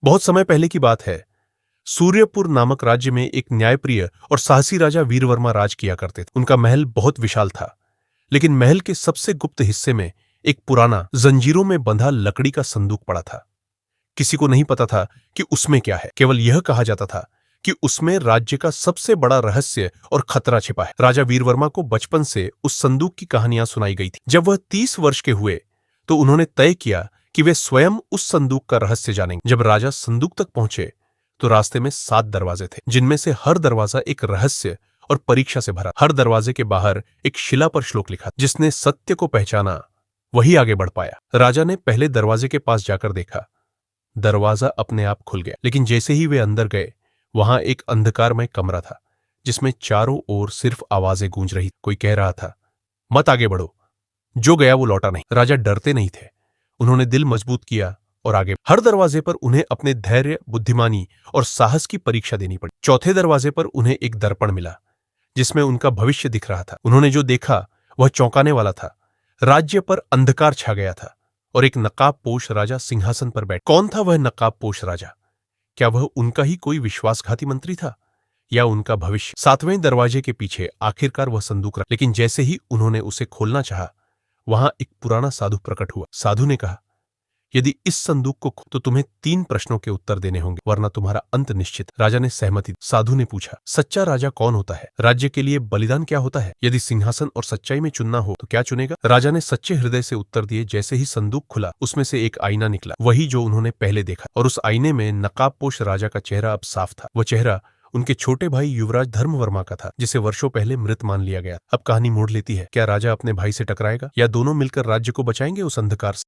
बहुत समय पहले की बात है। सूर्यपुर नामक राज्य में एक न्यायप्रिय और साहसी राजा वीरवर्मा राज किया करते थे। उनका महल बहुत विशाल था, लेकिन महल के सबसे गुप्त हिस्से में एक पुराना जंजीरों में बंधा लकड़ी का संदूक पड़ा था। किसी को नहीं पता था कि उसमें क्या है। केवल यह कहा जाता था कि उसमें राज्य का सबसे बड़ा रहस्य और खतरा छिपा है। राजा वीरवर्मा को बचपन से उस संदूक की कहानियां सुनाई गई थी। जब वह 30 वर्ष के हुए तो उन्होंने तय किया कि वे स्वयं उस संदूक का रहस्य जानेंगे। जब राजा संदूक तक पहुंचे तो रास्ते में 7 दरवाजे थे, जिनमें से हर दरवाजा एक रहस्य और परीक्षा से भरा। हर दरवाजे के बाहर एक शिला पर श्लोक लिखा, जिसने सत्य को पहचाना वही आगे बढ़ पाया। राजा ने पहले दरवाजे के पास जाकर देखा। दरवाजा अपने आप खुल गया, लेकिन जैसे ही वे अंदर गए, वहां एक अंधकारमय कमरा था, जिसमें चारों ओर सिर्फ आवाजें गूंज रही। कोई कह रहा था, मत आगे बढ़ो। जो गया वो लौटा नहीं। राजा डरते नहीं थे। उन्होंने दिल मजबूत किया और आगे। हर दरवाजे पर उन्हें अपने धैर्य, बुद्धिमानी और साहस की परीक्षा देनी पड़ी। चौथे दरवाजे पर उन्हें एक दर्पण मिला, जिसमें उनका भविष्य दिख रहा था। उन्होंने जो देखा वह चौंकाने वाला था। राज्य पर अंधकार छा गया था और एक नकाबपोश राजा सिंहासन पर बैठ। कौन था वह नकाबपोश राजा? क्या वह उनका ही कोई विश्वासघाती मंत्री था या उनका भविष्य? 7वें दरवाजे के पीछे आखिरकार वह संदूक रखा, लेकिन जैसे ही उन्होंने उसे खोलना चाहा, वहां एक पुराना साधु प्रकट हुआ। साधु ने कहा, यदि इस संदूक को तो तुम्हें 3 प्रश्नों के उत्तर देने होंगे, वरना तुम्हारा अंत निश्चित। राजा ने सहमति दी। साधु ने पूछा, सच्चा राजा कौन होता है? राज्य के लिए बलिदान क्या होता है? यदि सिंहासन और सच्चाई में चुनना हो तो क्या चुनेगा? राजा ने सच्चे हृदय से उत्तर दिए। जैसे ही संदूक खुला, उसमें से एक आईना निकला, वही जो उन्होंने पहले देखा। और उस आईने में नकाबपोश राजा का चेहरा अब साफ था। वह चेहरा उनके छोटे भाई युवराज धर्मवर्मा का था, जिसे वर्षों पहले मृत मान लिया गया। अब कहानी मोड़ लेती है। क्या राजा अपने भाई से टकराएगा या दोनों मिलकर राज्य को बचाएंगे उस अंधकार से?